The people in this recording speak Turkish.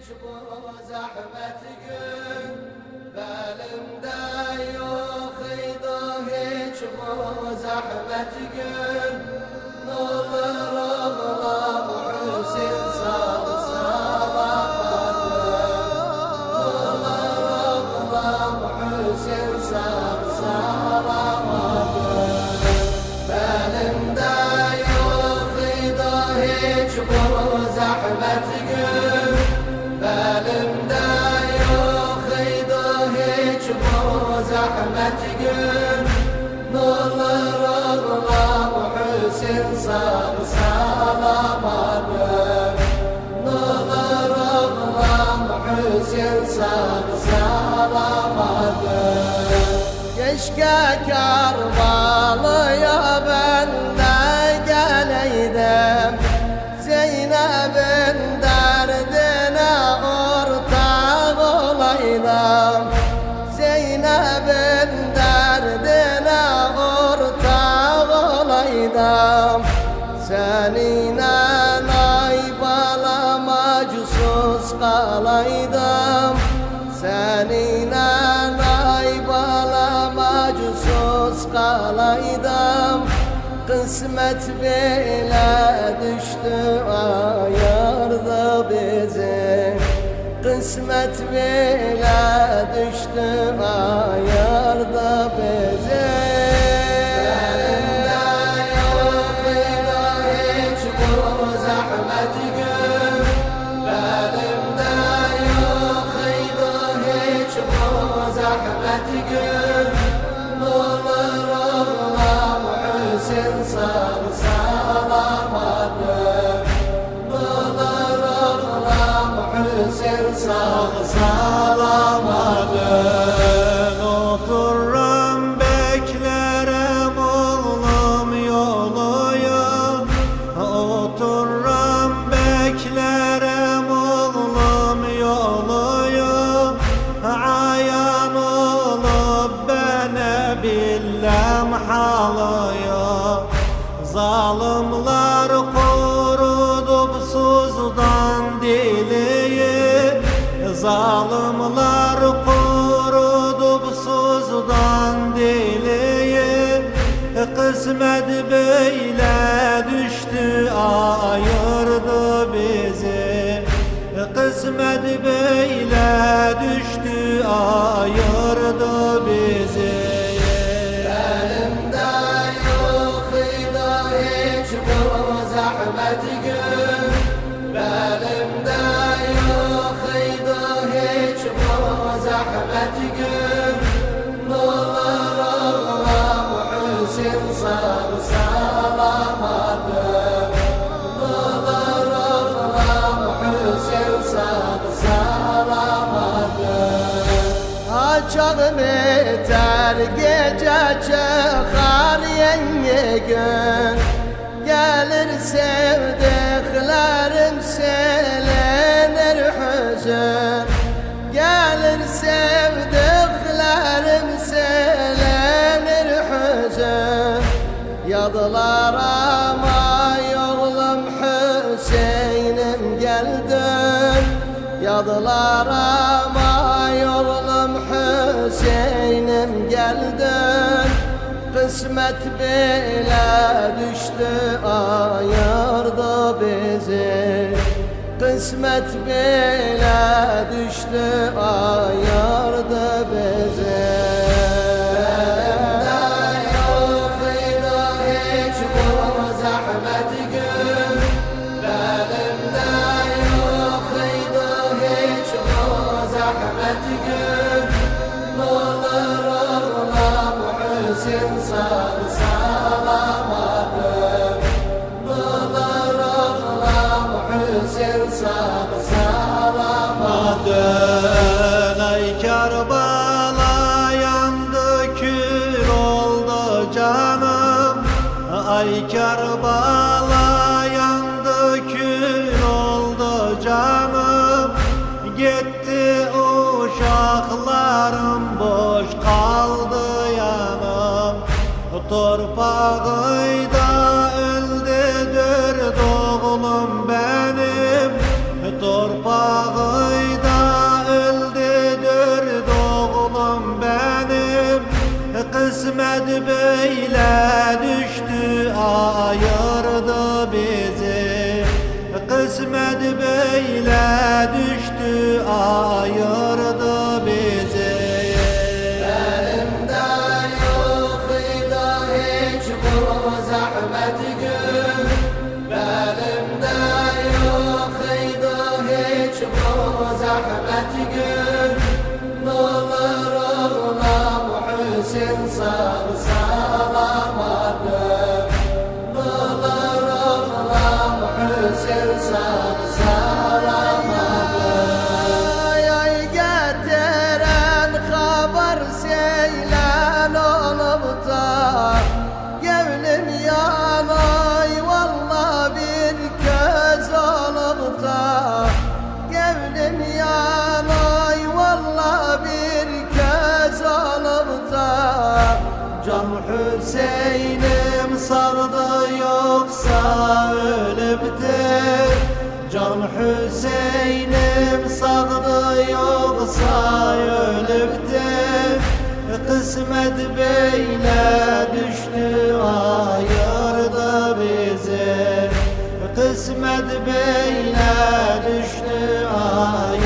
hiç bu zahmet gün belimde yok idi hiç bu zahmet gün N'olur oğlam Hüseyin sağ salamadım N'olur oğlam Hüseyin sağ salamadım belimde yok idi hiç bu zahmet gün belimde yok idi hiç bu zahmet gün N'olur oğlam Hüseyin sağ salamadım N'olur oğlam Hüseyin sağ salamadım Keşke Kerbala'ya ben de geleydim Zeynep'in derdine ortak olaydım Zeynep'in derdine ortak olaydım Seninle ay balama cüsus kalaydım Seninle ay balama cüsus kalaydım Kısmet bile düştü ayırdı bizi Kısmet bile düştü ayırdı bizi Belimde yok idi hiç bu zahmet gün Belimde yok idi hiç bu zahmet gün N'olur oğlam Hüseyin sağ salamadım N'olur oğlam Hüseyin sağ salamadım Otururum beklerim oğlum yoluyu Otururum beklerim oğlum yoluyu Ayan olup bana billem halıyı Zalimler kurudup suzdan diliyi Zalimler kurudup suzdan diliyi Kısmet böyle düştü ayırdı bizi Kısmet böyle düştü ayırdı bizi Belimde yok idi hiç bu zahmet gün Belimde yok idi hiç bu zahmet gün N'olur oğlam Hüseyin sağ salamadım N'olur oğlam Hüseyin sağ salamadım Açalım yeter gece çıkar yeni gün Gelir sevdiklerim selenir hüzün Gelir sevdiklerim selenir hüzün Yadılar ama oğlum Hüseyin'im geldin Yadılar ama oğlum Hüseyin'im geldin Kısmet bile düştü ayırdı bizi Kısmet bile düştü ayırdı bizi Belimde yok idi hiç bu zahmet gün Belimde yok idi hiç bu zahmet gün N'olur oğlam Hüseyin sağ salamadım N'olur oğlam Hüseyin sağ salamadım Ay Kerbala yandı kül oldu canım Ay Kerbala yandı kül oldu canım Gitti uşaklarım boş kaldı yanım Torpağıyda öldü dört oğlum benim torpağı Kısmet böyle düştü ayırdı bizi. Elimde yok idi hiç bu zahmet gün. Elimde yok idi hiç bu zahmet gün. Ne olur oğlam Hüseyin sağ salamadım. Ne olur oğlam Hüseyin sağ salamadım. Ay getiren haber seylen olup da gevlim yanay valla bir köz olup da gevlim yanay valla bir köz olup da Can Hüseyin'im sardı yoksa ölüptür. Can Hüseyin'im sardı yoksa ölüptür. Kısmet böyle düştü ayırdı bizi. Kısmet böyle düştü ayırdı